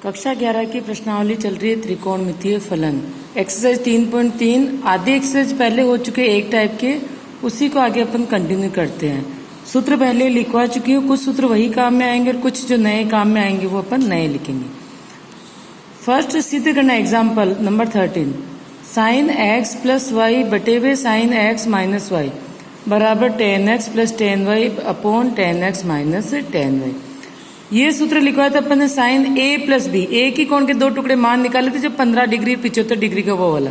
कक्षा 11 की प्रश्नावली चल रही है त्रिकोणमितीय फलन। एक्सरसाइज 3.3 आधे एक्सरसाइज पहले हो चुके एक टाइप के, उसी को आगे अपन कंटिन्यू करते हैं। सूत्र पहले लिखवा चुकी हूँ, कुछ सूत्र वही काम में आएंगे और कुछ जो नए काम में आएंगे वो अपन नए लिखेंगे। फर्स्ट सिद्ध करना example number 13, sine x plus y बटे हुए साइन एक्स माइनस वाई बराबर ten x plus ten y upon ten x minus ten y. ये सूत्र लिखवाया था अपन ने sine A plus B, A की कोण के दो टुकड़े मान निकाले थे जब 15 डिग्री 75 डिग्री का वो वाला।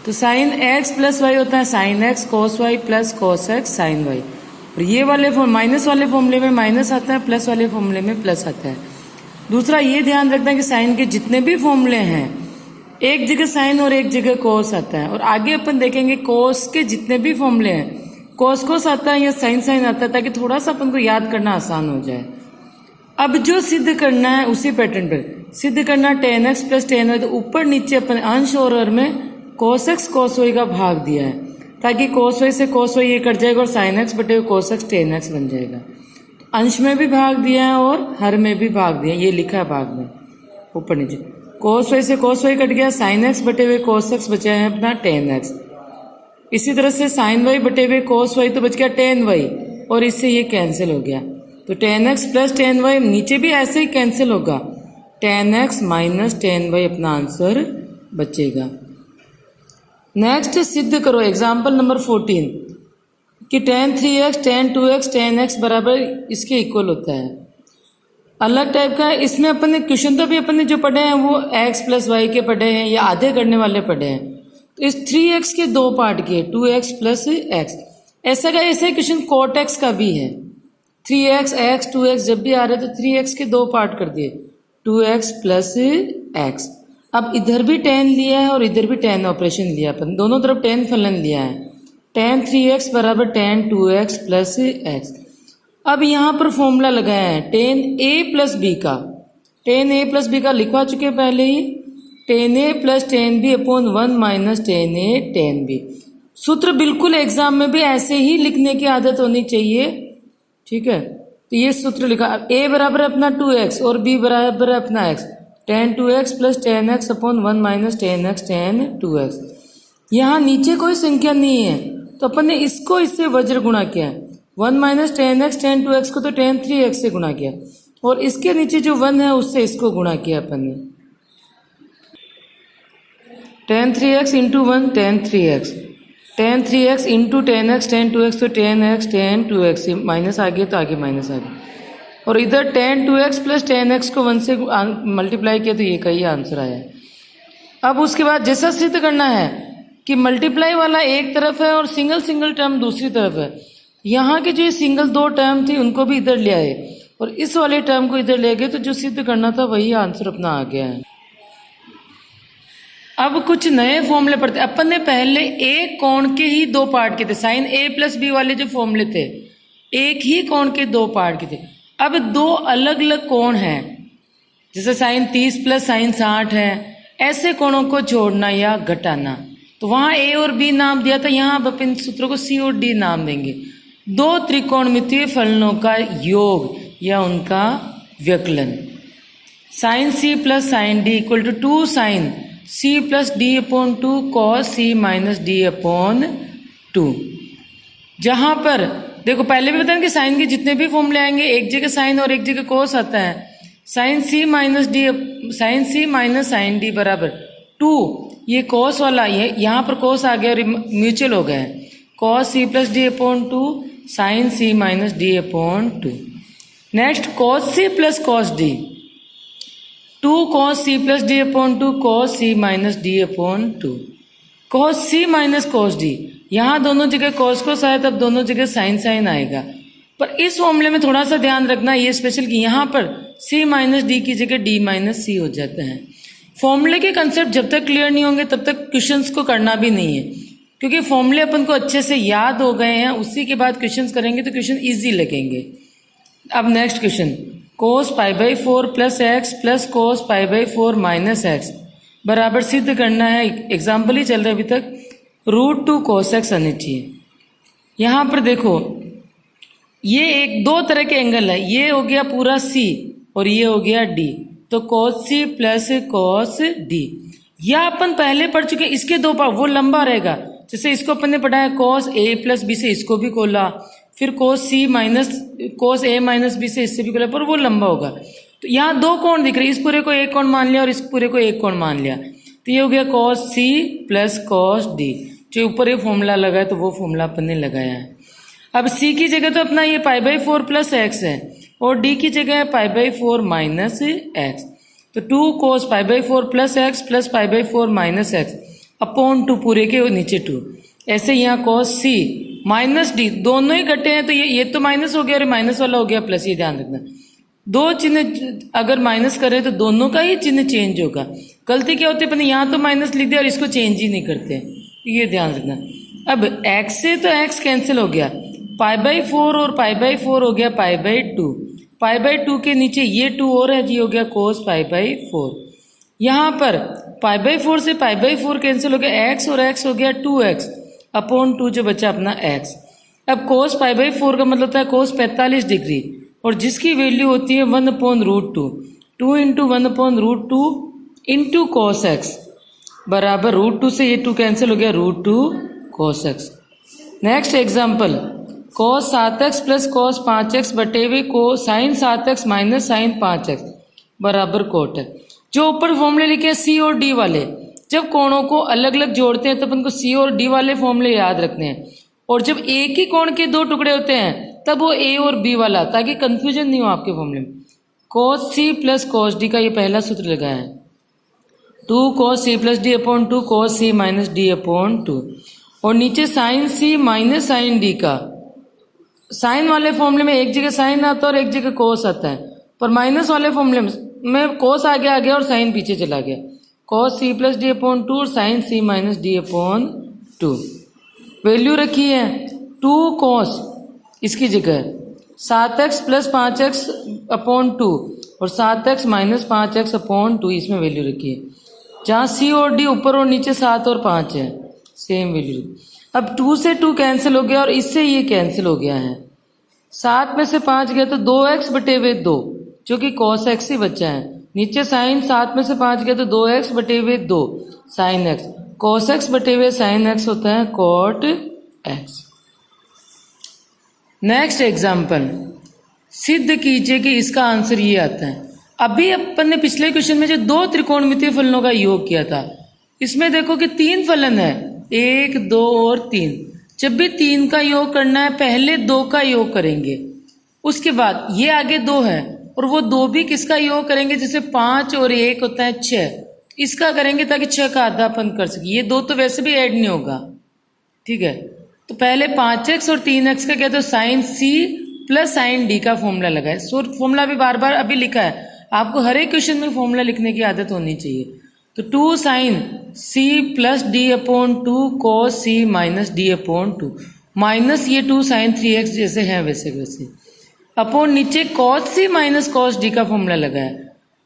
तो साइन एक्स प्लस वाई होता है sine x cos y plus cos x sine y. और ये वाले माइनस वाले फॉर्मूले में माइनस आता है, प्लस वाले फॉर्मूले में प्लस आता है। दूसरा ये ध्यान रखना कि साइन के जितने भी फॉर्मूले हैं एक जगह साइन और एक जगह कोस आता है। और आगे अपन देखेंगे कोस के जितने भी फॉर्मूले हैं कोस कोस आता है या साइन साइन आता है, ताकि थोड़ा सा अपन को याद करना आसान हो जाए। अब जो सिद्ध करना है उसी पैटर्न पर सिद्ध करना, ten x plus ten y, तो ऊपर नीचे अपन अंश और हर में कोस एक्स कोस वाई का भाग दिया है, ताकि कोस वाई से कोस वाई ये कट जाएगा और साइन एक्स बटे कोस एक्स टेन एक्स बन जाएगा। अंश में भी भाग दिया है और हर में भी भाग दिया, ये लिखा है भाग में ऊपर नीचे। कोस वाई से कोस वाई कट गया, साइन एक्स बटे हुए कोस एक्स बचा है अपना टेन एक्स। इसी तरह से साइन वाई बटे हुए कोस वाई तो बच गया टेन वाई, और इससे ये कैंसिल हो गया। तो ten x plus ten y नीचे भी ऐसे ही कैंसिल होगा, ten x minus ten y अपना आंसर बचेगा। नेक्स्ट सिद्ध करो एग्जाम्पल नंबर 14 कि ten 3x ten 2x ten x बराबर इसके इक्वल होता है। अलग टाइप का है, इसमें अपन ने क्वेश्चन तो भी अपन ने जो पढ़े हैं वो x प्लस वाई के पढ़े हैं या आधे करने वाले पढ़े हैं। तो इस 3x के दो पार्ट किए 2x प्लस x। ऐसा का ऐसे क्वेश्चन कोट x का भी है, 3x x 2x जब भी आ रहे तो 3x के दो पार्ट कर दिए 2x प्लस x। अब इधर भी टेन लिया है और इधर भी टेन ऑपरेशन लिया अपन, दोनों तरफ टेन फलन लिया है। टेन 3x बराबर टेन 2x प्लस x। अब यहाँ पर फॉर्मूला लगाया है टेन a प्लस बी का, टेन a प्लस बी का लिखवा चुके हैं पहले ही, tan a plus tan b upon 1 minus tan a tan b. सूत्र बिल्कुल एग्जाम में भी ऐसे ही लिखने की आदत होनी चाहिए, ठीक है। तो ये सूत्र लिखा, a बराबर अपना 2x और b बराबर अपना x, ten 2x plus ten x upon 1 minus ten x tan 2x। यहाँ नीचे कोई संख्या नहीं है तो अपन ने इसको इससे वज्र गुणा किया, 1 minus ten x tan 2x को तो टेन 3x से गुणा किया, और इसके नीचे जो 1 है उससे इसको गुणा किया अपन ने। Tan 3x into 1 tan 3x, tan 3x into tan x tan 2x तो ten x tan 2x, minus आ गया तो आगे माइनस आ गया। और इधर ten 2x plus ten x को 1 से मल्टीप्लाई किया तो ये का ही आंसर आया। अब उसके बाद जैसा सिद्ध करना है कि मल्टीप्लाई वाला एक तरफ है और सिंगल सिंगल टर्म दूसरी तरफ है, यहाँ के जो सिंगल दो टर्म थी उनको भी इधर ले आए और इस वाले टर्म को इधर ले गए, तो जो सिद्ध करना था वही आंसर अपना आ गया है। अब कुछ नए फॉर्मूले पढ़ते। अपन ने पहले एक कोण के ही दो पार्ट किए थे, साइन ए प्लस बी वाले जो फॉर्मूले थे एक ही कोण के दो पार्ट किए थे। अब दो अलग अलग कोण हैं, जैसे साइन 30 प्लस साइन 60 है, ऐसे कोणों को जोड़ना या घटाना। तो वहां ए और बी नाम दिया था, यहाँ अब अपन सूत्रों को सी और डी नाम देंगे। दो त्रिकोणमितीय फलनों का योग या उनका व्यकलन, sine c plus sine d equal to 2 sine c plus d upon 2 cos c minus d upon 2। जहां पर देखो पहले भी बताया कि साइन के जितने भी फॉर्मूले आएंगे एक जगह साइन और एक जगह कोस आता है। Sign c minus D, sign c minus sign D बराबर 2, ये कोस वाला ये यहाँ पर कोस आ गया और म्यूचुअल हो गया है, cos c plus d upon 2 sine c minus d upon 2। Next cos c plus cos d, 2 cos c plus d upon 2 cos c minus d upon 2। Cos c minus cos d, यहाँ दोनों जगह cos कोस आया तब दोनों जगह sign sign आएगा। पर इस फॉर्मूले में थोड़ा सा ध्यान रखना ये स्पेशल कि यहाँ पर सी माइनस डी की जगह डी माइनस सी हो जाता है। फॉर्मूले के कंसेप्ट जब तक क्लियर नहीं होंगे तब तक क्वेश्चंस को करना भी नहीं है, क्योंकि फॉर्मूले अपन को अच्छे से याद हो गए हैं, उसी के बाद क्वेश्चंस करेंगे तो क्वेश्चन इजी लगेंगे। अब next question, cos pi by 4 plus x plus cos pi by 4 minus x बराबर सिद्ध करना है, एग्जाम्पल ही चल रहा है अभी तक, √2 कोस एक्स आने चाहिए। यहाँ पर देखो ये एक दो तरह के एंगल है, ये हो गया पूरा सी और ये हो गया डी। तो cos c plus cos d। या अपन पहले पढ़ चुके, इसके दो पार्ट, वो लंबा रहेगा। जैसे इसको अपन ने पढ़ा है cos a प्लस b से, इसको भी खोला, फिर cos a माइनस b से इससे भी खोला, पर वो लंबा होगा। तो यहाँ दो कोण दिख रहे हैं, इस पूरे को एक कोण मान लिया और इस पूरे को एक कोण मान लिया, तो ये हो गया cos c plus cos d। जो ऊपर ये फॉर्मूला लगा है तो वो फॉर्मूला अपन ने लगाया है। अब c की जगह तो अपना ये π/4 प्लस x है और d की जगह है π/4 माइनस x। तो 2 cos π/4 plus x plus π/4 minus x upon 2 पूरे के नीचे 2। ऐसे यहाँ cos c माइनस d दोनों ही घटे हैं, तो ये तो माइनस हो गया और माइनस वाला हो गया प्लस। ये ध्यान रखना, दो चिन्ह अगर माइनस करें तो दोनों का ही चिन्ह चेंज होगा। गलती क्या होती है, अपने यहाँ तो माइनस लिख दिया और इसको चेंज ही नहीं करते, ये ध्यान रखना। अब x से तो x कैंसिल हो गया, π/4 और π/4 हो गया π/2। π/2 के नीचे ये 2 और है जी, हो गया cos π/4। यहाँ पर π/4 से π/4 कैंसिल हो गया, x और x हो गया 2x अपॉन 2 जो बचा अपना x। अब cos π/4 का मतलब होता है cos 45 डिग्री, और जिसकी वैल्यू होती है 1/√2। 2 इंटू 1/√2 इंटू cos x बराबर √2 से ये 2 कैंसिल हो गया √2 cos x। Next example, cos 7x plus cos 5x बटे हुए sin 7x minus sin 5x बराबर cot है। जो ऊपर फॉर्मूले लिखे हैं C और D वाले, जब कोणों को अलग अलग जोड़ते हैं तो अपन को C और D वाले फॉर्मूले याद रखने हैं, और जब एक ही कोण के दो टुकड़े होते हैं तब वो A और B वाला, ताकि कंफ्यूजन नहीं हो आपके फॉर्मूले में। cos C plus cos D का ये पहला सूत्र लगाया है, 2 cos C plus D upon 2 cos C minus D upon 2, और नीचे sin C minus sin D का। साइन वाले फॉर्मूले में एक जगह साइन आता है और एक जगह कोस आता है, पर माइनस वाले फॉर्मूले में कोस आगे आ गया और साइन पीछे चला गया। cos C plus D upon 2 और sin C minus D upon 2। Value रखी है 2 cos इसकी जगह 7x प्लस 5x अपॉन 2 और 7x माइनस 5x अपॉन 2, इसमें वैल्यू रखी है। जहाँ C और D ऊपर और नीचे 7 और 5 है, सेम वैल्यू। अब 2 से 2 कैंसिल हो गया और इससे ये कैंसिल हो गया है। 7 में से 5 गया तो 2x बटे हुए 2, जो कि cos x ही बचा है। नीचे साइन 7 में से 5 गया तो 2x बटे हुए 2 sin x। cos x बटे हुए sin x होता है cot x। नेक्स्ट एग्जाम्पल, सिद्ध कीजिए कि इसका आंसर ये आता है। अभी अपन ने पिछले क्वेश्चन में जो दो त्रिकोणमितीय फलनों का योग किया था, इसमें देखो कि 3 फलन है, 1, 2 और 3। जब भी 3 का योग करना है पहले 2 का योग करेंगे, उसके बाद ये आगे 2 है और वो 2 भी किसका योग करेंगे, जैसे 5 और 1 होता है 6, इसका करेंगे ताकि 6 का आधा अपन कर सके। ये 2 तो वैसे भी ऐड नहीं होगा, ठीक है। तो पहले 5x और 3x का क्या, तो sin C plus sin D का फॉर्मूला लगाए। फॉर्मूला भी बार बार अभी लिखा है, आपको हर एक क्वेश्चन में फॉर्मूला लिखने की आदत होनी चाहिए। तो 2 sin C plus D upon 2 cos C minus D upon 2, minus ये 2 sin 3x जैसे है वैसे वैसे, अपॉन नीचे cos C minus cos D का फॉर्मूला लगाया।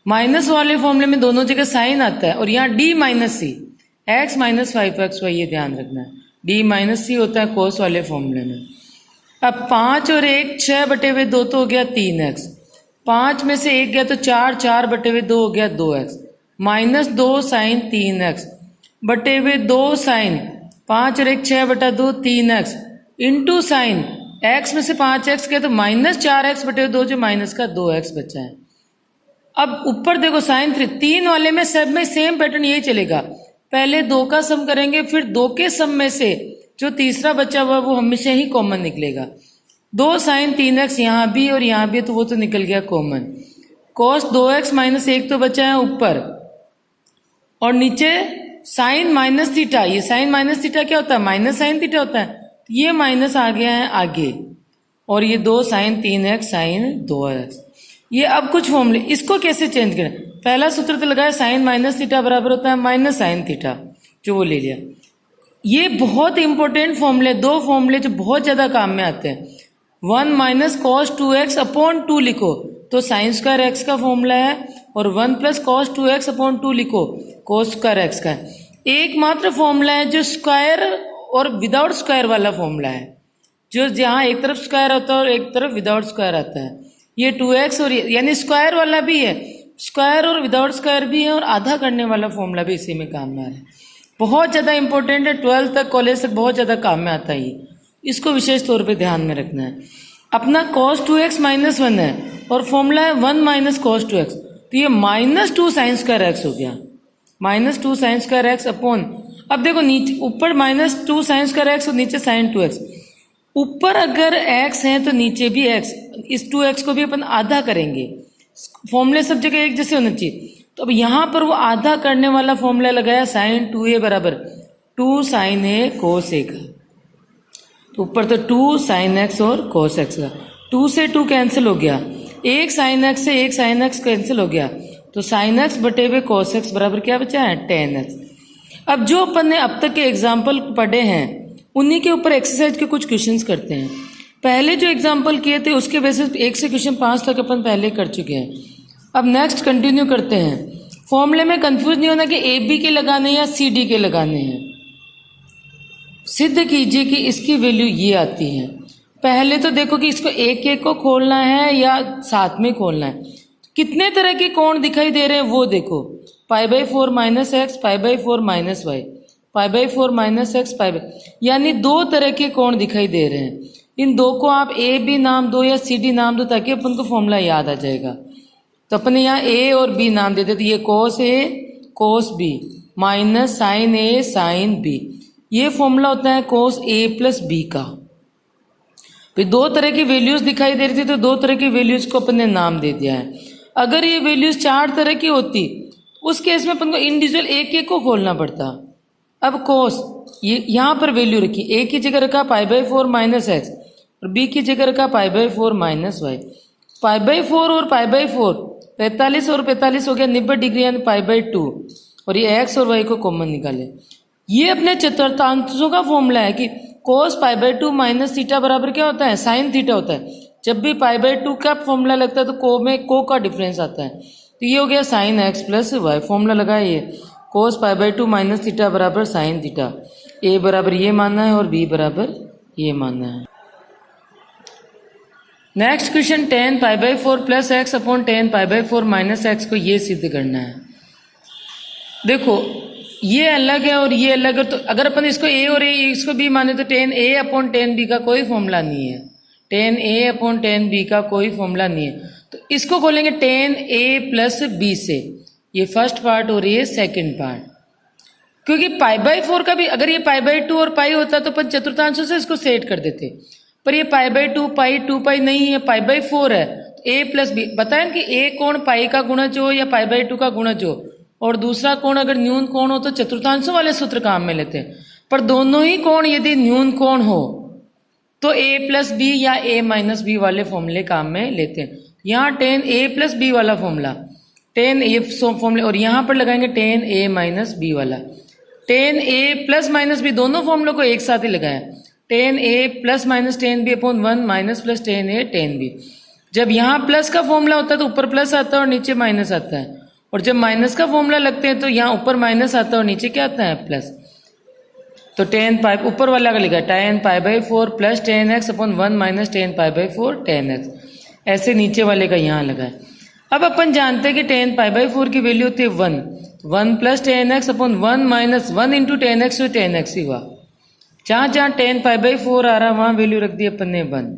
माइनस वाले फॉर्मूले में दोनों जगह साइन आता है और यहाँ D minus C, x minus 5x y, ये ध्यान रखना है। D माइनस C होता है cos वाले फॉर्मूले में। अब 5 और 1 6 बटे हुए 2 तो हो गया 3x, 5 में से 1 गया तो 4, 4 बटे हुए 2 हो गया 2x, माइनस 2 साइन 3x बटे हुए 2 साइन 5 और 1 6 बटा 2 3x इंटू साइन x में से 5x गया तो माइनस 4x बटे हुए 2, जो माइनस का 2x बचा है। अब ऊपर देखो साइन 3 वाले में सब में सेम पैटर्न यही चलेगा, पहले 2 का सम करेंगे, फिर 2 के सम में से जो तीसरा बचा हुआ वो हमेशा ही कॉमन निकलेगा। 2 साइन 3x यहाँ भी और यहाँ भी, तो वो तो निकल गया कॉमन। cos 2x माइनस 1 तो बचा है ऊपर, और नीचे साइन माइनस थीटा। ये साइन माइनस थीटा क्या होता है, माइनस साइन थीटा होता है, ये माइनस आ गया है आगे, और ये 2 साइन 3x साइन 2x। ये अब कुछ फॉर्मूले, इसको कैसे चेंज करें। पहला सूत्र तो लगाया साइन माइनस थीटा बराबर होता है माइनस साइन थीटा, जो वो ले लिया। ये बहुत इंपॉर्टेंट फॉर्मूले, 2 फॉर्मूले जो बहुत ज्यादा काम में आते हैं। 1 माइनस कॉस 2x अपॉन 2 लिखो तो साइन स्क्वायर एक्स का फॉर्मूला है, और 1 प्लस कॉस 2x अपॉन 2 लिखो कोस स्क्वायर एक्स का है। एकमात्र फॉर्मूला है जो स्क्वायर और विदाउट स्क्वायर वाला फॉर्मूला है, जो जहाँ एक तरफ स्क्वायर होता है और एक तरफ विदाउट स्क्वायर आता है। ये 2x और यानी स्क्वायर वाला भी है, स्क्वायर और विदाउट स्क्वायर भी है और आधा करने वाला फॉर्मूला भी इसी में काम में आ रहा है। बहुत ज़्यादा इंपॉर्टेंट है, 12th तक कॉलेज तक बहुत ज़्यादा काम में आता है ये, इसको विशेष तौर पे ध्यान में रखना है। अपना cos 2x माइनस 1 है और फॉर्मूला है 1 माइनस cos 2x, तो ये माइनस 2 साइन स्क्वायर एक्स हो गया, minus 2 sign square x upon, अब देखो नीचे ऊपर माइनस 2 साइन स्क्वायर एक्स और नीचे साइन 2x, ऊपर अगर x है तो नीचे भी x, इस 2x को भी अपन आधा करेंगे, फॉर्मूले सब जगह एक जैसे होना चाहिए। तो अब यहाँ पर वो आधा करने वाला फॉर्मूला लगाया साइन 2a बराबर 2 साइन a कोस a का, तो ऊपर तो 2 साइन x और कोस x का, 2 से 2 कैंसिल हो गया, एक साइन x से एक साइन x कैंसिल हो गया, तो साइन x बटे हुए कोस x बराबर क्या बचा है 10x। अब जो अपन ने अब तक के एग्जाम्पल पढ़े हैं उन्हीं के ऊपर एक्सरसाइज के कुछ क्वेश्चंस करते हैं। पहले जो एग्जाम्पल किए थे उसके बेसिस 1 से क्वेश्चन 5 तक अपन पहले कर चुके हैं। अब नेक्स्ट कंटिन्यू करते हैं। फॉर्मूले में कंफ्यूज नहीं होना कि ए बी के लगाने या सी डी के लगाने हैं। सिद्ध कीजिए कि इसकी वैल्यू ये आती है। पहले तो देखो कि इसको एक एक को खोलना है या साथ में खोलना है। कितने तरह के कोण दिखाई दे रहे हैं वो देखो, π/4 minus x, π/4 minus y, π/4 minus x, यानी 2 तरह के कोण दिखाई दे रहे हैं। इन दो को आप ए बी नाम दो या सी डी नाम दो ताकि अपन को फॉर्मूला याद आ जाएगा। तो अपन यहाँ ए और बी नाम देते, तो ये कोस ए कोस बी माइनस साइन ए साइन बी, ये फॉर्मूला होता है कोस ए प्लस बी का। फिर 2 तरह की वैल्यूज दिखाई दे रही थी तो 2 तरह की वैल्यूज को अपन ने नाम दे दिया है। अगर ये वैल्यूज 4 तरह की होती उस केस में अपन को इंडिविजुअल एक एक को खोलना पड़ता। अब कोस ये यहाँ पर वैल्यू रखी, ए की जगह रखा π/4 माइनस एक्स और बी की जगह रखा π/4 माइनस वाई। π/4 और π/4 45 और 45 हो गया 90 डिग्री यानी π/2, और ये एक्स और वाई को कॉमन निकाले। ये अपने चतुर्थांशों का फॉर्मूला है कि कोस π/2 माइनस थीटा बराबर क्या होता है साइन थीटा होता है। जब भी π/2 का फॉर्मूला लगता है तो को में को का डिफरेंस आता है, तो ये हो गया sine x plus y. Formula लगाए ये कोस π/2 माइनस थीटा बराबर साइन थीटा, ए बराबर ये मानना है और बी बराबर ये मानना है। Next question tan π/4 plus x upon tan π/4 minus x को ये सिद्ध करना है। देखो ये अलग है और ये अलग है, तो अगर अपन इसको a और a इसको b माने तो tan a upon tan b का कोई फॉर्मूला नहीं है, tan a upon tan b का कोई फॉर्मूला नहीं है। तो इसको खोलेंगे tan a प्लस b से, ये फर्स्ट पार्ट और ये सेकंड पार्ट। क्योंकि π/4 का भी अगर ये π/2 और पाई होता तो अपन चतुर्थांशों से इसको सेट कर देते, पर ये π/2 पाई 2 नहीं है, π/4 है। तो a प्लस बी बताएं कि a कोण पाई का गुणज हो या π/2 का गुणज हो, और दूसरा कोण अगर न्यून कोण हो तो चतुर्थांशों वाले सूत्र काम में लेते हैं। पर दोनों ही कोण यदि न्यून कोण हो तो a प्लस बी या a माइनस बी वाले फॉर्मूले काम में लेते हैं। यहाँ tan a प्लस बी वाला फॉर्मूला, tan ये फॉर्मूले, और यहाँ पर लगाएंगे tan a माइनस बी वाला। tan a plus minus B दोनों फॉर्मूलों को एक साथ ही लगाया, tan a plus minus tan b upon 1 minus plus tan a tan b। जब यहाँ प्लस का फॉर्मूला होता है तो ऊपर प्लस आता है और नीचे माइनस आता है, और जब माइनस का फॉर्मूला लगते हैं तो यहाँ ऊपर माइनस आता है और नीचे क्या आता है प्लस। तो tan पाई ऊपर वाला का लिखा tan π/4 plus tan x upon 1 minus tan π/4 tan x, ऐसे नीचे वाले का यहाँ लगा है। अब अपन जानते हैं कि tan π/4 की वैल्यू होती है 1 plus tan x upon 1 minus 1 into tan x, तो tan x ही हुआ। जहाँ जहाँ tan π/4 आ रहा वहाँ वैल्यू रख दी अपन ने 1।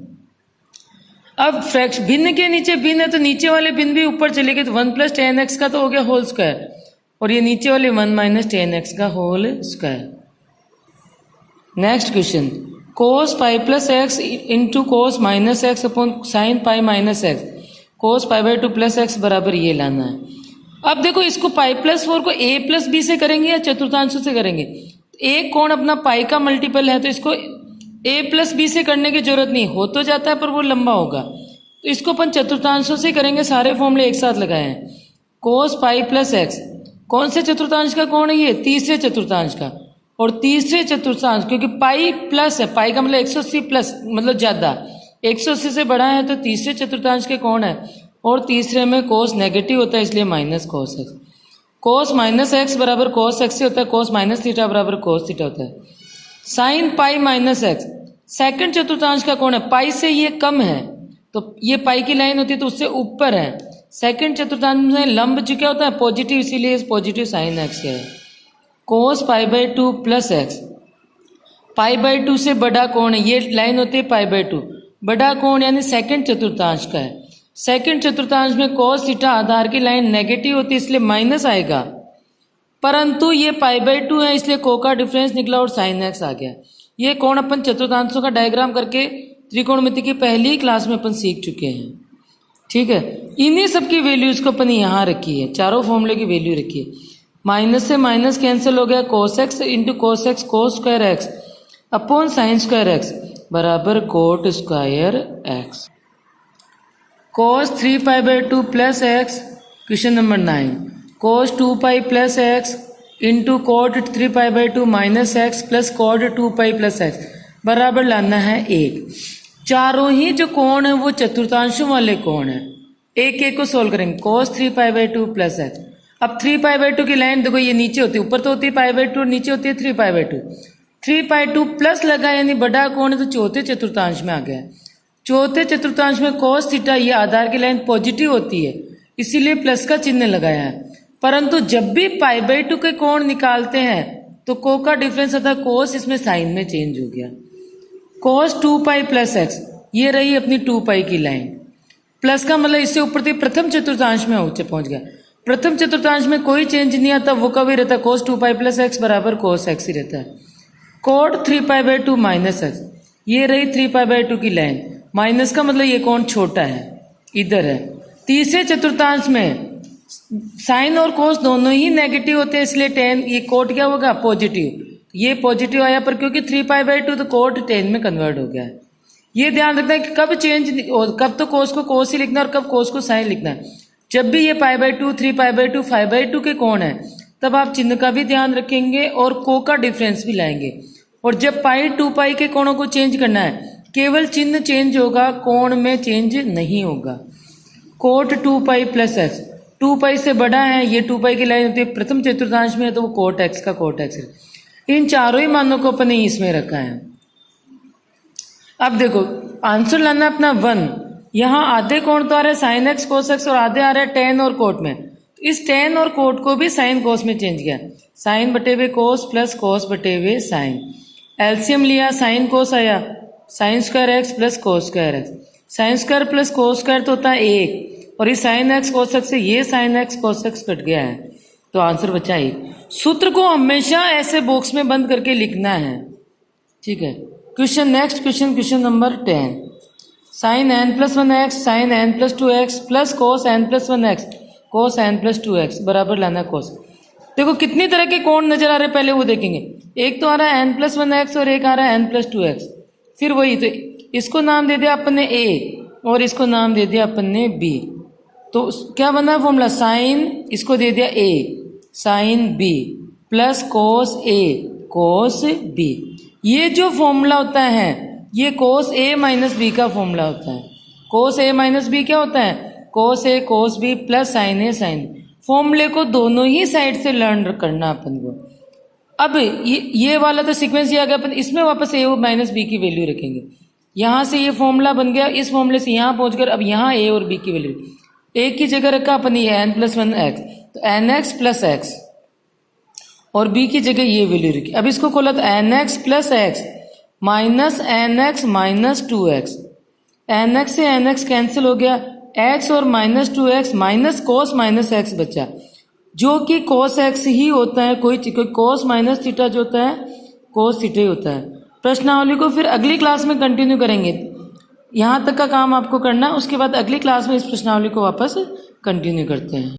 अब फ्रैक्शन भिन्न के नीचे भिन्न है तो नीचे वाले भिन्न भी ऊपर चले गए, तो 1 प्लस tan x का तो हो गया होल स्क्वायर, और ये नीचे वाले 1 माइनस tan x का whole square. Next question cos pi plus x into cos minus x upon sine pi minus x, cos π/2 plus x बराबर ये लाना है। अब देखो इसको π+4 को a प्लस बी से करेंगे या चतुर्थांशों से करेंगे। एक कोण अपना पाई का मल्टीपल है तो इसको a प्लस बी से करने की जरूरत नहीं, हो तो जाता है पर वो लंबा होगा, तो इसको अपन चतुर्थांशों से करेंगे। सारे फॉर्मूले एक साथ लगाए हैं। कोस पाई प्लस एक्स कौन से चतुर्थांश का कोण है, ये तीसरे चतुर्थांश का, और तीसरे चतुर्थांश क्योंकि पाई प्लस है, पाई का मतलब 180 प्लस मतलब ज्यादा, 180 से बड़ा है तो तीसरे चतुर्थांश के कोण है, और तीसरे में कोस नेगेटिव होता है इसलिए माइनस कोस एक्स। कोस माइनस एक्स बराबर कोस एक्स से होता है, कोस माइनस थीटा बराबर कोस थीटा होता है। Sign pi minus x second चतुर्थांश का कोण है, पाई से ये कम है तो ये पाई की लाइन होती है तो उससे ऊपर है, सेकंड चतुर्थांश में लंब जो क्या होता है पॉजिटिव, इसीलिए पॉजिटिव साइन एक्स है। Cos pi by two plus x, pi by two से बड़ा कोण है, ये लाइन होती है पाई बाई टू, बड़ा कोण यानी सेकंड चतुर्थांश का है। सेकंड चतुर्थांश में कोस थीटा आधार की लाइन नेगेटिव होती है इसलिए माइनस आएगा, परंतु ये पाई बाई टू है इसलिए को का डिफरेंस निकला और साइन एक्स आ गया। ये कोण अपन चतुर्थांशों का डायग्राम करके त्रिकोणमिति की पहली क्लास में अपन सीख चुके हैं। ठीक है, इन्हीं सब की वैल्यूज को अपन यहाँ रखी है, चारों फॉर्मूले की वैल्यू रखी है। माइनस से माइनस कैंसिल हो गया, cos x into cos x cos square x upon sine square x बराबर cot square x. Cos 3 pi by two plus x, question number 9, cos 2 pi plus x into cot 3 pi by two minus x plus cot 2 pi plus x बराबर लाना है 1। चारों ही जो कोण है वो चतुर्थांशों वाले कोण है। एक एक को सोल्व करेंगे। कोस 3 pi by two plus x, अब 3 पाई बाई टू की लाइन देखो ये नीचे होती है, ऊपर तो होती है पाई बाई टू, नीचे होती है 3 pi by to. 3 pi two plus लगा यानी बड़ा कोण है तो चौथे चतुर्थांश में आ गया। चौथे चतुर्थांश में कोस थीटा ये आधार की लाइन पॉजिटिव होती है इसीलिए प्लस का चिन्ह लगाया है, परंतु जब भी पाई बाई टू के कोण निकालते हैं तो को का डिफरेंस अर्थात कोस इसमें साइन में चेंज हो गया। कोस 2 पाई प्लस एक्स, ये रही अपनी 2 पाई की लाइन, प्लस का मतलब इससे ऊपर तक प्रथम चतुर्थांश में पहुंच गया। प्रथम चतुर्थांश में कोई चेंज नहीं आता, वो कभी रहता कोस 2 पाई प्लस एक्स बराबर कोस एक्स ही रहता है। Cot 3 pi by two minus x, ये रही 3 पाई बाई टू की लाइन, माइनस का मतलब ये कोण छोटा है इधर है। तीसरे चतुर्थांश में साइन और कोस दोनों ही नेगेटिव होते हैं इसलिए टेन, ये कोट क्या होगा पॉजिटिव, ये पॉजिटिव आया पर क्योंकि 3 पाई बाई टू तो कोट 10 में कन्वर्ट हो गया है। ये ध्यान रखना है कि कब चेंज, कब तो कोस को कोस ही लिखना है और कब कोस को साइन लिखना है। जब भी ये पाई by to 3 pi by to 5 by two के कोण है तब आप चिन्ह का भी ध्यान रखेंगे और को का डिफरेंस भी लाएंगे। और जब पाई 2 पाई के कोणों को चेंज करना है केवल चिन्ह चेंज होगा, कोण में चेंज नहीं होगा। कोट 2 पाई प्लस एक्स, 2 पाई से बड़ा है, ये 2 पाई की लाइन होती है प्रथम चतुर्थांश में है तो वो कोट एक्स का कोट एक्स है। इन चारों ही मानों को अपने इसमें रखा है। अब देखो आंसर लाना अपना 1, यहाँ आधे कोण तो आ रहे हैं साइन एक्स कोस एक्स और आधे आ रहे हैं टेन और कोट में, तो इस टेन और कोट को भी साइन कोस में चेंज किया, साइन बटे हुए कोस प्लस कोस बटे हुए साइन। एलसीएम लिया, साइन कोस आया, साइन स्क्वायर एक्स प्लस कोस square x, sine square plus cos square तो होता है 1 और ये साइन एक्स कोस एक्स से ये sign x cos x cut गया है तो आंसर बचा 1। सूत्र को हमेशा ऐसे बॉक्स में बंद करके लिखना है। ठीक है, question next question number 10, sine n plus 1 x sine n plus 2 x plus cos n plus 1 x cos n plus 2 x बराबर लाना कोस। देखो कितनी तरह के कोण नजर आ रहे हैं पहले वो देखेंगे। एक तो आ रहा है एन प्लस 1 एक्स और एक आ रहा है एन प्लस 2 एक्स। फिर वही तो इसको नाम दे दिया अपन ने ए और इसको नाम दे दिया अपन ने बी, तो क्या बना फॉर्मूला, साइन इसको दे दिया ए साइन बी प्लस कोस ए कोस बी। ये जो फॉर्मूला होता है ये कोस ए माइनस बी का फॉर्मूला होता है। कोस ए माइनस बी क्या होता है, कोस ए कोस बी प्लस साइन ए साइन। फॉर्मूले को दोनों ही साइड से लर्न करना अपन को। अब ये वाला तो सीक्वेंस ये आ गया, अपन इसमें वापस ए माइनस बी की वैल्यू रखेंगे। यहाँ से ये फॉर्मूला बन गया, इस फॉर्मूले से यहाँ पहुंचकर अब यहाँ ए और बी की वैल्यू, ए की जगह रखा अपन ये एन प्लस 1 एक्स तो एन एक्स प्लस एक्स और बी की जगह ये वैल्यू रखी। अब इसको खोला तो n x plus x minus n x minus 2 x, n x से एन एक्स कैंसिल हो गया, एक्स और minus 2 x minus cos minus x बचा जो कि कोस एक्स ही होता है। कोई कोस माइनस थीटा जो होता है कोस थीटा ही होता है। प्रश्नावली को फिर अगली क्लास में कंटिन्यू करेंगे, यहाँ तक का काम आपको करना है, उसके बाद अगली क्लास में इस प्रश्नावली को वापस कंटिन्यू करते हैं।